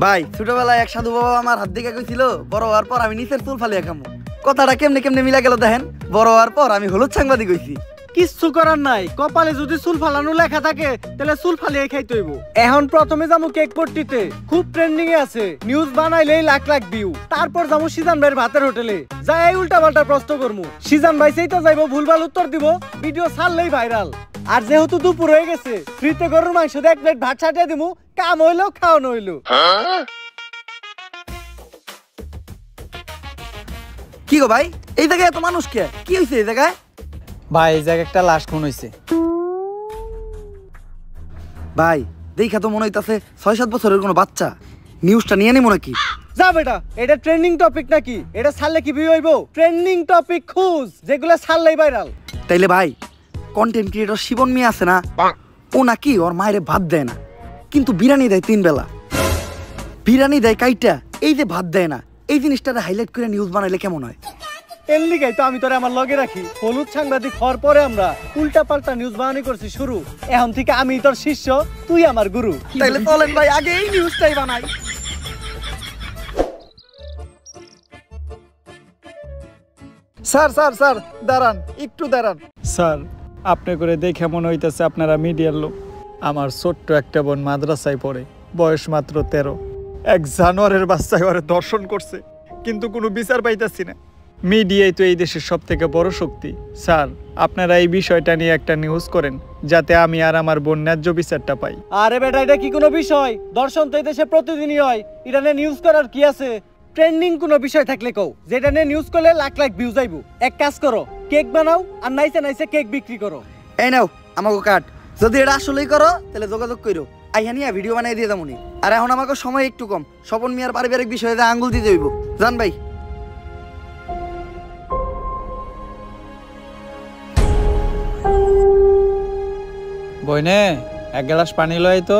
ভাই ছোটবেলায় এক সাধু বাবা আমার হাত দিকে কইছিল বড় হওয়ার পর আমি নিচের চুল ফালিয়ে খামু। কথাটা কেমনে কেমনে মিলা গেল দেখেন। বড় হওয়ার পর আমি হলুদ সাংবাদিক হইছি। কিচ্ছু করার নাই, কপালে যদি চুল ফালানো লেখা থাকে তাহলে চুল ফালিয়ে খাইতে হইব। এখন প্রথমে যাবো কেক পট্টিতে, খুব ট্রেন্ডিং এ আছে, নিউজ বানাইলেই লাখ লাখ ভিউ। তারপর যাবো সিজান ভাইয়ের ভাতের হোটেলে, যাই উল্টা পাল্টা প্রশ্ন করবো, সিজান ভাই সেইটা যাইবো ভুলভাল উত্তর দিব, ভিডিও ছাড়লেই ভাইরাল। আর যেহেতু দুপুর হয়ে গেছে, ফ্রিতে গরুর মাংস দিয়ে 1 প্লেট ভাত ছাটিয়ে দিমু, কাম হইলো খাওয়ানো হইলো। কি গো ভাই, এই জায়গায় এত মানুষ কে? কি হইছে এই জায়গায়? ভাই এই জায়গায় একটা লাশ খুন হইছে। ভাই দেখা তো মনে হইতাছে 6-7 বছরের কোনো বাচ্চা। নিউজটা নিয়ে নেবো নাকি? যা বেটা, এটা ট্রেন্ডিং টপিক নাকি? এটা ছাড়লে কি ভিউ হইব? ট্রেন্ডিং টপিক খুঁজ, যেগুলো ছাড়লেই ভাইরাল। তাইলে ভাই কন্টেন্ট ক্রিয়েটর শিবন মিয়া আছে না, ও নাকি ওর মায়েরে ভাত দেয় না, কিন্তু বিরিয়ানি দেয় 3 বেলা। বিরিয়ানি দেয় কাইটা, এই যে ভাত দেয় না, এই জিনিসটারে হাইলাইট করে নিউজ বানাইলে কেমন হয়? এর লিগাই তো আমি তোরে আমার লগে রাখি। হলুদ সাংবাদিক হওয়ার পরে আমরা উল্টা পাল্টা নিউজ বানানি করছি শুরু। এখন থেকে আমি তোর শিষ্য, তুই আমার গুরু। তাইলে চলেন ভাই আগে এই নিউজটাই বানাই। স্যার স্যার স্যার দাঁড়ান, একটু দাঁড়ান। স্যার আপনি করে দেখে মনে হইতেছে আপনারা মিডিয়ার লোক। আমার ছোট্ট একটা বোন মাদ্রাসায় পড়ে, বয়স মাত্র 13। এক জানোয়ারের বাচ্চায় ওরে দর্শন করছে, কিন্তু কোনো বিচার পাইতাছি না। মিডিয়াই তো এই দেশের সব থেকে বড় শক্তি। স্যার আপনারা এই বিষয়টা নিয়ে একটা নিউজ করেন, যাতে আমি আর আমার বোন ন্যায্য বিচারটা পাই। আরে বেটা, এটা কি কোনো বিষয়? দর্শন তো এই দেশে প্রতিদিনই হয়, এটা নিয়ে নিউজ করার কি আছে? ট্রেন্ডিং কোনো বিষয় থাকলে কও, যেটা নিয়ে নিউজ করলে লাখ লাখ ভিউজ আইবো। এক কাজ করো, কেক বানাও আর নাইসে নাইসে কেক বিক্রি করো। এই নাও আমাকে কাট, যদি এটা আসলেই করো তাহলে যোগাযোগ করো, আইয়া নিয়ে ভিডিও বানাই দিয়ে যাবনি। আর এখন আমাকে সময় একটু কম, স্বপন মিয়ার পারিবারিক বিষয়ে আঙ্গুল দিতে হইব। জান ভাই বইনে এক গ্লাস পানি লয় তো।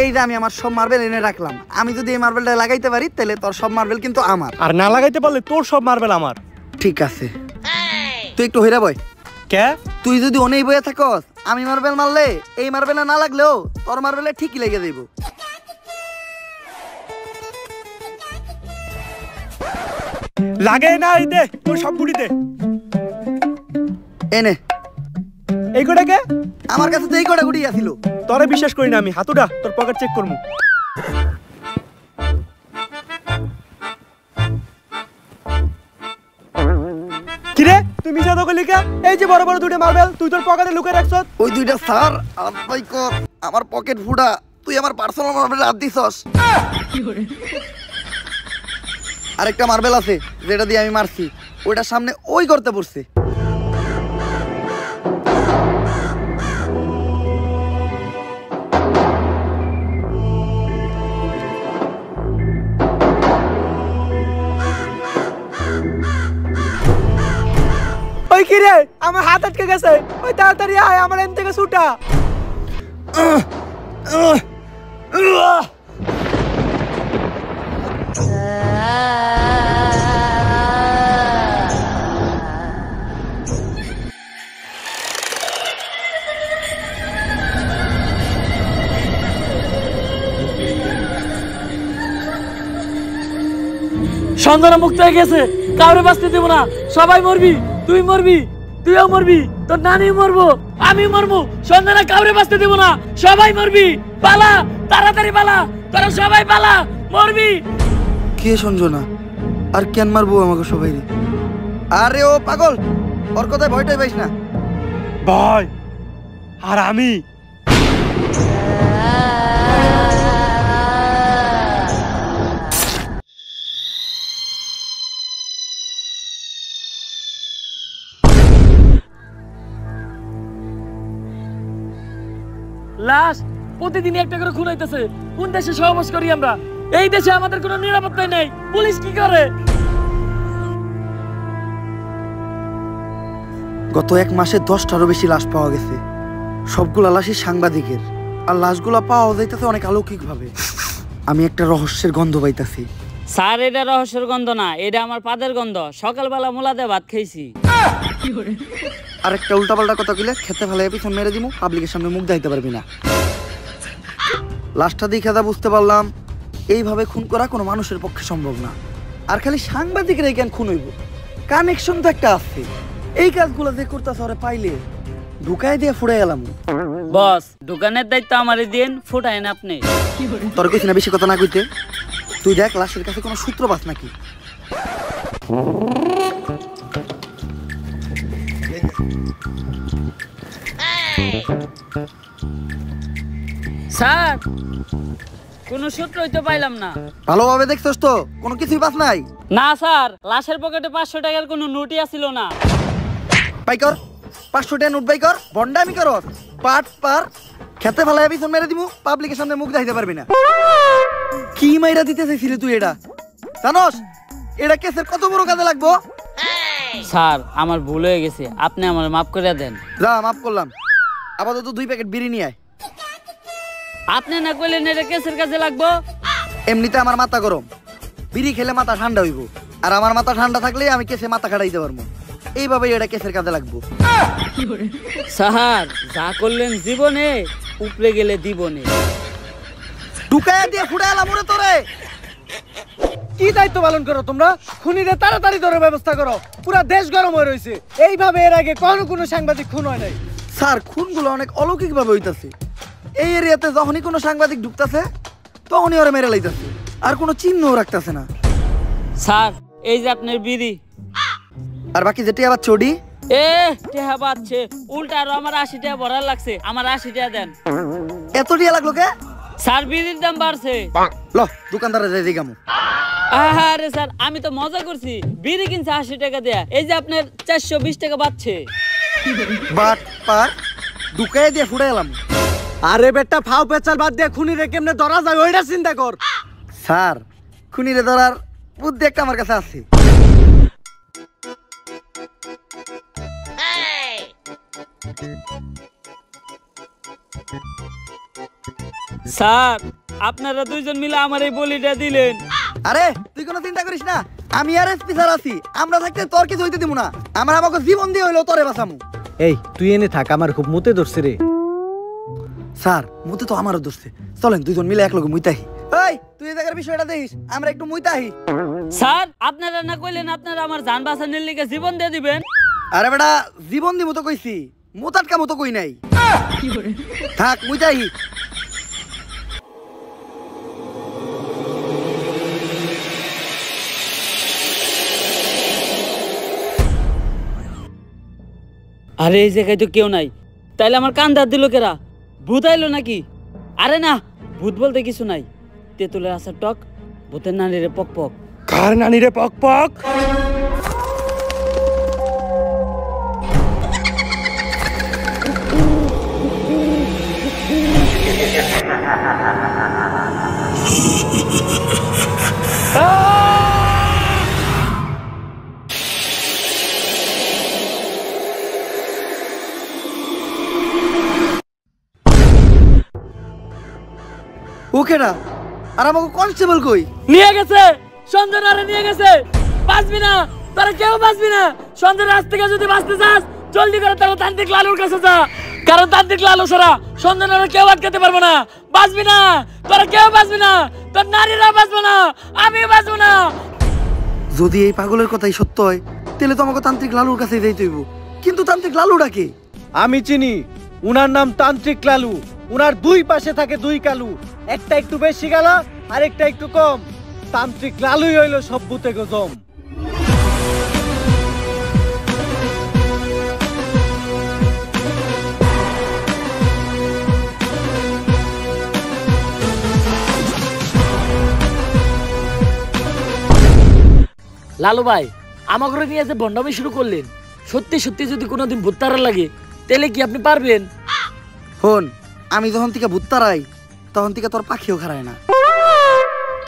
এই যে আমি আমার সব মার্বেল এনে রাখলাম, আমি যদি এই মার্বেলটা লাগাইতে পারি তাহলে তোর সব মার্বেল কিন্তু আমার, আর না লাগাইতে পারলে তোর সব মার্বেল আমার। ঠিক আছে? তুই একটু হইরা বয়। কে? তুই যদি অনেই বইয়া থাকস, আমি মার্বেল মারলে এই মার্বেলে না লাগলেও তোর মার্বেলে ঠিকই লেগে যাইব। লাগে না, এই দে তোর সব গুড়ি দে। এনে এই কোটাকে? আমার কাছে তো এই কটা গুড়ি আছিল। তোরে বিশ্বাস করি না আমি, হাতুড়া তোর পকেট চেক করমু। কিরে তুই মিছা তো কইলি কে? এই যে বড় বড় দুটো মার্বেল তুই তোর পকেটে লুকিয়ে রাখছস। ওই দুইটা স্যার আলাই কর, আমার পকেট ফুটা, তুই আমার পার্সোনাল মার্বেল হাত দিছস। আরেকটা মার্বেল আছে যেটা দিয়ে আমি মারছি, ওইটার সামনে ওই করতে পড়ছে। ওই কি রে, আমার হাত আটকে গেছে, ওই তাড়াতাড়ি আয়, আমার এম থেকে ছুটা। সন্ধানা মুক্ত হয়ে গেছে, কাউরে বাঁচতে দেব না, সবাই মরবি, তুই মরবি, তুইও মরবি, তোর নানি মরবো, আমি মরবো, সন্ধানা কাউরে বাঁচতে দেব না, সবাই মরবি, পালা, তাড়াতাড়ি পালা, তোরা সবাই পালা, মরবি। কে সঞ্জনা? আর কেন মারবো আমাকে সবাই? আরে ও পাগল, ওর কথায় ভয়টাই পাইস না ভাই। আর আমি লাশ প্রতিদিন একটা করে খুন হইতেছে। কোন দেশে সহবাস করি আমরা? এই দেশে আমাদের কোনো নিরাপত্তাই নেই। পুলিশ কি করে? গত 1 মাসে 10টারও বেশি লাশ পাওয়া গেছে। সবগুলা লাশই সাংবাদিকের, আর লাশগুলা পাওয়া যাইতেছে অনেক অলৌকিক ভাবে। আমি একটা রহস্যের গন্ধ পাইতাছি। স্যার এটা রহস্যের গন্ধ না, এটা আমার পাদের গন্ধ। সকালবেলা মুলাদে ভাত খাইছি। আর একটা উল্টাপাল্টা কথা কইলে খেতে ফেলে পিছন মেরে দিমু, পাবলিকের সামনে মুখ দেখাইতে পারবি না। লাশটা দেখে যা বুঝতে পারলাম, এইভাবে খুন করা কোনো মানুষের পক্ষে সম্ভব না। আর খালি সাংবাদিকরাই কেন খুন হইব? কানেকশন তো একটা আছে। এই কাজগুলো যে করতেছে ওরে পাইলে ঢুকাই দিয়ে ফুড়ে গেলাম। বস, দোকানের দায়িত্ব আমারই দিন, ফুটাইন আপনি। তোর কইছি না বেশি কথা না কইতে। তুই দেখ লাশের কাছে কোনো সূত্র পাস নাকি। স্যার, কোনো সূত্রই তো পাইলাম না। ভালোভাবে দেখছস তো? কোনো কিছুই পাস নাই? না স্যার, লাশের পকেটে 500 টাকার কোনো নোটই আসিল না। বাই কর 500 টাকা নোট বাই কর। বন্ডামি কর পাট পার খেতে ফেলায় পিছন মেরে দিমু, পাবলিকের সামনে মুখ দেখাইতে পারবি না। কি মাইরা দিতে চাইছিলি তুই? এটা জানোস এটা কেসের কত বড় কাজে লাগবো? স্যার, আমার ভুল হয়ে গেছে, আপনি আমার মাফ করে দেন। যা, মাফ করলাম। আপাতত 2 প্যাকেট বিড়ি নিয়ে আয়। আপনি না কইলেন এটা কেসের কাজে লাগবো? এমনিতে আমার মাথা গরম, বিড়ি খেলে মাথা ঠান্ডা হইব। আর আমার মাথা ঠান্ডা থাকলে আমি কেসে মাথা খাটাইতে পারবো। এইভাবেই এটা কেসের কাজে লাগবো। স্যার, যা করলেন জীবনে, উপরে গেলে দিবনে। ঢুকাইয়া দিয়ে ফুড়ে এলাম ওরে তোরে। কি দায়িত্ব পালন করো তোমরা? খুনিরে তাড়াতাড়ি ধরে ব্যবস্থা করো, পুরা দেশ গরম হয়ে রয়েছে। এইভাবে এর আগে কোনো সাংবাদিক খুন হয় নাই। স্যার, খুনগুলো অনেক অলৌকিক ভাবে হইতাছে। এই এরিয়াতে যখনই কোনো সাংবাদিক ঢুকতেছে তখনই ওরা মেরে লাইতাছে, আর কোনো চিহ্নও রাখতেছে না। স্যার, এই যে আপনার বিড়ি। আর বাকি যেটি আবার চড়ি টেহা বাচ্ছে উল্টা, আরো আমার 80 টাকা ভরার লাগছে। আমার 80 টাকা দেন। এত টিয়া লাগলো কে? স্যার, বিড়ির দাম বাড়ছে। ল দোকানদারে যাই দিগামু। আরে স্যার, আমি তো মজা করছি। বিড়ি কিনছে 80 টাকা দেয়া, এই যে আপনার 420 টাকা বাড়ছে। বাট পার ঢুকাইয়া দিয়ে ফুড়ে এলাম। আরে বেটা, ফাও পেচাল বাদ দিয়ে খুনিরে কেমনে ধরা যায় ওইটা চিন্তা কর। স্যার, খুনিরে ধরার বুদ্ধি একটা আমার কাছে আছে। স্যার, আপনারা দুইজন মিলে আমার এই বলিটা দিলেন। আরে তুই কোনো চিন্তা করিস না, আমি আর এসপি স্যার আছি। আমরা থাকতে তোর কিছু হইতে দিব না। আমার আমাকে জীবন দিয়ে হইলো তোরে বাঁচামু। এই তুই এনে থাক, আমার খুব মুতে ধরছে রে। স্যার, মুতে তো আমারও ধরছে। চলেন দুইজন মিলে এক লগে মুইতাহি। এই তুই এই জায়গার বিষয়টা দেখিস, আমরা একটু মুইতাহি। স্যার, আপনারা না কইলেন আপনারা আমার জান বাঁচানোর লিগে জীবন দিয়ে দিবেন? আরে বেটা, জীবন দিমু তো কইছি, মুতাটকা মতো কই নাই। থাক মুইতাহি। আরে এই জায়গায় তো কেউ নাই, তাইলে আমার কান ধার দিল কেরা? ভূত আইলো নাকি? আরে না, ভূত বলতে কিছু নাই। তেঁতুলের আসার টক, ভূতের নানিরে পক পক। কার নানিরে পক পক? ওকেরা আর আমাকে কনস্টেবল কই? নিয়ে গেছে, সঞ্জনারে নিয়ে গেছে। বাঁচবি না, তোরা কেউ বাঁচবি না। সঞ্জনার রাত থেকে যদি বাঁচতে চাস, জলদি করে তারা তান্ত্রিক লালুর কাছে যা। কারণ তান্ত্রিক লালু ছাড়া সঞ্জনারে কেউ আটকাতে পারবো না। বাঁচবি না, তোরা কেউ বাঁচবি না। তোর নারীরা বাঁচবো না, আমি বাঁচবো না। যদি এই পাগলের কথাই সত্য হয়, তাহলে তো আমাকে তান্ত্রিক লালুর কাছে যাইতে হইব। কিন্তু তান্ত্রিক লালুটা কে? আমি চিনি, উনার নাম তান্ত্রিক লালু। উনার দুই পাশে থাকে 2 কালু, একটা একটু বেশি গালা আর একটা একটু কম। তান্ত্রিক লালুই হইল সব ভূতে গজম। লালু ভাই, আমাকে নিয়ে যে বন্ডামি শুরু করলেন, সত্যি সত্যি যদি কোনোদিন ভূত তারা লাগে, তাহলে কি আপনি পারবেন? হন, আমি যখন থেকে ভূত তারাই, তখন থেকে তোর পাখিও খারায় না।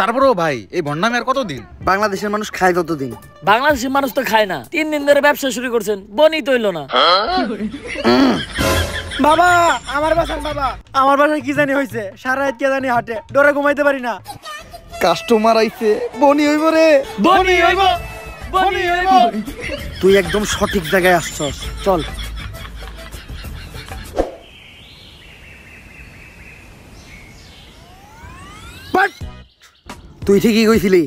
তারপরেও ভাই, এই ভন্ডামি আর কতদিন? বাংলাদেশের মানুষ খায় ততদিন। বাংলাদেশের মানুষ তো খায় না। 3 দিন ধরে ব্যবসা শুরু করছেন, বনি তৈল না। বাবা আমার বাসান বাবা, আমার বাসায় কি জানি হয়েছে, সারা রাত কে জানি হাটে, ডরে ঘুমাইতে পারি না। কাস্টমার আইছে, বনি হইব রে, বনি হইব, বনি হইব। তুই একদম সঠিক জায়গায় আসছস, চল। বাট তুই ঠিকই কইছিলি,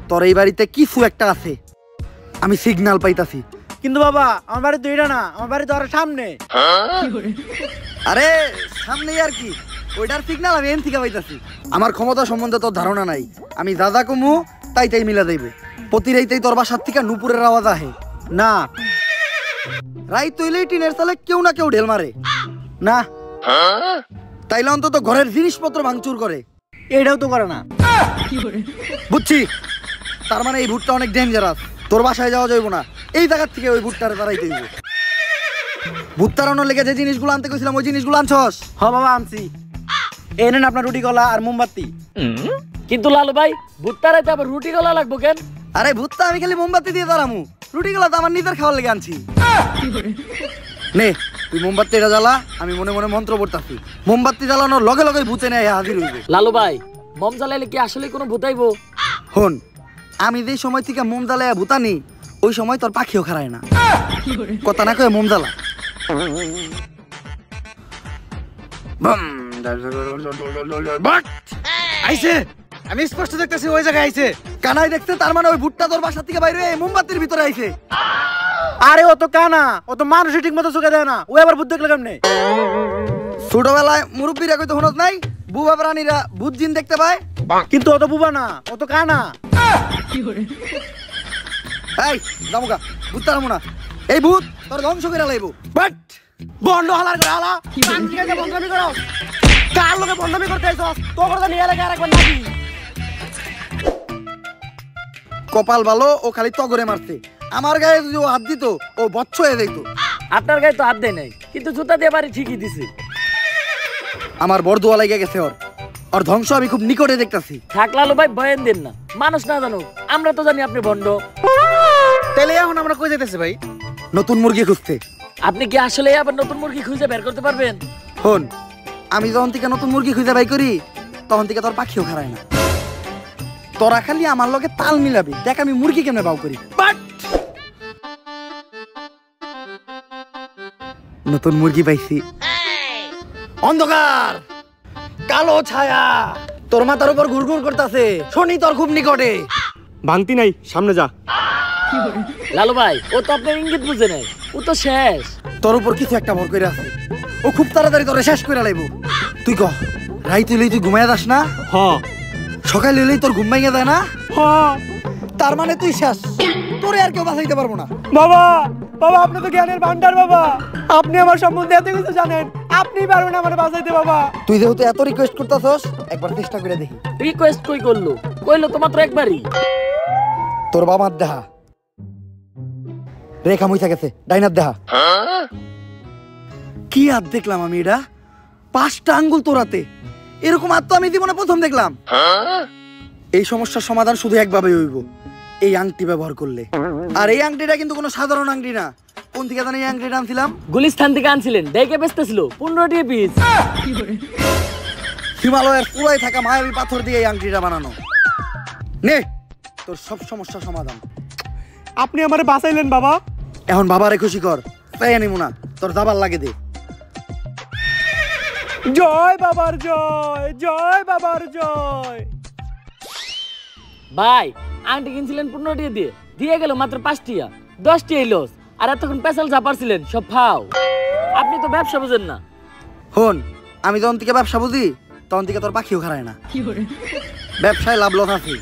তোর এই বাড়িতে কিছু একটা আছে, আমি সিগন্যাল পাইতাছি। কিন্তু বাবা আমার বাড়ি তো এটা না, আমার বাড়ি তো আরো সামনে। আরে সামনে আর কি, ওইটার সিগন্যাল আমি এন থেকে পাইতাছি। আমার ক্ষমতা সম্বন্ধে তোর ধারণা নাই, আমি দাদা কমু তাই তাই মিলা দেবে। প্রতি রাইতেই তোর বাসার থেকে নুপুরের আওয়াজ আহে না রাইত তৈলেই টিনের সালে কেউ না কেউ ঢেল মারে না, তাইলে অন্তত ঘরের জিনিসপত্র ভাঙচুর করে। এটাও তো করে না। বুঝছি, তার মানে এই ভুট্টা অনেক ডেঞ্জারাস, তোর বাসায় যাওয়া যাইব না, এই জায়গার থেকে ওই ভুট্টারে তারাইতে হইব। ভূত তাড়ানোর লেগে যে জিনিসগুলো আনতে কইছিলাম ওই জিনিসগুলো আনছস? হ বাবা আনছি, এই নেন আপনার রুটি কলা আর মোমবাতি। কিন্তু লালু ভাই ভুট্টারাইতে আবার রুটি গলা লাগবো কেন? আরে ভূতটা আমি খালি মোমবাতি দিয়ে দাঁড়ামু, রুটিগুলো তো আমার নিজের খাওয়ার লেগে আনছি। নে তুই মোমবাতি এটা জ্বালা, আমি মনে মনে মন্ত্র পড়তাছি, মোমবাতি জ্বালানোর লগে লগে ভূতে নেয় হাজির হইব। লালু ভাই মম জ্বালাইলে কি আসলে কোনো ভূতাইবো? হন, আমি যে সময় থেকে মোম জ্বালাইয়া ভূতানি ওই সময় তোর পাখিও খারায় না, কথা না কয়ে মোম জ্বালা। আইছে, আমি স্পষ্ট দেখতেছি ওই জায়গায় আইছে। কানাই দেখছে, তার মানে ওই ভুট্টা তোর বাসা থেকে বাইরে হয়ে মোমবাতির ভিতরে আইছে। আরে ও তো কানা, ও তো মানুষই ঠিক মতো চোখে দেয় না, ও আবার ভূত দেখলে কেমনে? ছোটবেলায় মুরব্বীরা কইতো হনত নাই, বুবা প্রাণীরা ভূত জিন দেখতে পায়, কিন্তু ও তো বুবা না, ও তো কানা। এই দামুকা ভূত তারামু না, এই ভূত তোর ধ্বংস করে লাইব। বাট বন্ধ হালার করে হালা, কানকে বন্ধমি করো, কার লোকে বন্ধমি করতে আইছস? তো করে নিয়ে লাগে আর একবার নাকি? কপাল ভালো, ও খালি তগরে মারছে, আমার গায়ে যদি ও হাত দিত ও বচ্চ হয়ে যাইত। আপনার গায়ে তো হাত দেয় নাই, কিন্তু জুতা দিয়ে বাড়ি ঠিকই দিছে। আমার বড় দোয়া লাগে গেছে, ওর ধ্বংস আমি খুব নিকটে দেখতাছি। থাক লালু ভাই বয়ান দেন না, মানুষ না জানুক, আমরা তো জানি আপনি ভণ্ড। তাহলে এখন আমরা কই যাইতেছি ভাই? নতুন মুরগি খুঁজতে। আপনি কি আসলে আবার নতুন মুরগি খুঁজে বের করতে পারবেন? হন, আমি যখন থেকে নতুন মুরগি খুঁজে বাই করি তখন থেকে তোর পাখিও খারায় না, তোরা খালি আমার লগে তাল মিলাবি, দেখ আমি মুরগি কেমনে বাউ করি। বাট নতুন মুরগি পাইছি, অন্ধকার কালো ছায়া তোর মাথার উপর ঘুরঘুর করতেছে, শনি তোর খুব নিকটে। ভাঙতি নাই, সামনে যা। লালু ভাই ও তো আপনার ইঙ্গিত বুঝে নাই, ও তো শেষ। তোর উপর কিছু একটা ভর করে আছে, ও খুব তাড়াতাড়ি তোরে শেষ করে লাইব। তুই কহ রাইত হইলেই তুই ঘুমাইয়া যাস না? হ সকাল হইলেই তোর ঘুম ভাঙিয়া যায় না? হ। তার মানে তুই শেষ, তোরে আর কেউ বাঁচাইতে পারবো না। বাবা বাবা আপনি তো জ্ঞানের ভান্ডার বাবা, আপনি আমার সম্বন্ধে এত কিছু জানেন, আপনি পারবেন আমার বাঁচাইতে বাবা। তুই যেহেতু এত রিকোয়েস্ট করতেছস একবার চেষ্টা করে দেখি। রিকোয়েস্ট কই করলো? কইলো তো মাত্র একবারই। তোর বাবার দেহা রেখা মুইছা গেছে, ডাইনার দেহা। কি হাত দেখলাম আমি, এটা 5টা আঙ্গুল তোরাতে, এরকম হাত তো আমি জীবনে প্রথম দেখলাম। এই সমস্যার সমাধান শুধু একভাবে হইব, এই আংটি ব্যবহার করলে। আর এই আংটিটা কিন্তু কোনো সাধারণ আংটি না। কোন থেকে জানি এই আংটিটা আনছিলাম? গুলিস্তান থেকে আনছিলেন, দেখে বেচতেছিল 15 টাকা পিস। হিমালয়ের পুরাই থাকা মায়াবী পাথর দিয়ে এই আংটিটা বানানো। নে তোর সব সমস্যার সমাধান। আপনি আমারে বাঁচাইলেন বাবা। এখন বাবারে খুশি কর, তাই আনিমু না, তোর দাবার লাগে দে। জয় বাবার জয়, জয় বাবার জয়। ভাই আংটি কিনছিলেন 15 টাকা দিয়ে, দিয়ে গেল মাত্র 5 টাকা, 10 টাকা লস। আর এতক্ষণ পেশাল চাপারছিলেন সব ফাও। আপনি তো ব্যবসা বুঝেন না। হন, আমি যখন থেকে ব্যবসা বুঝি তখন থেকে তোর পাখিও খারায় না। ব্যবসায় লাভ লস আছে,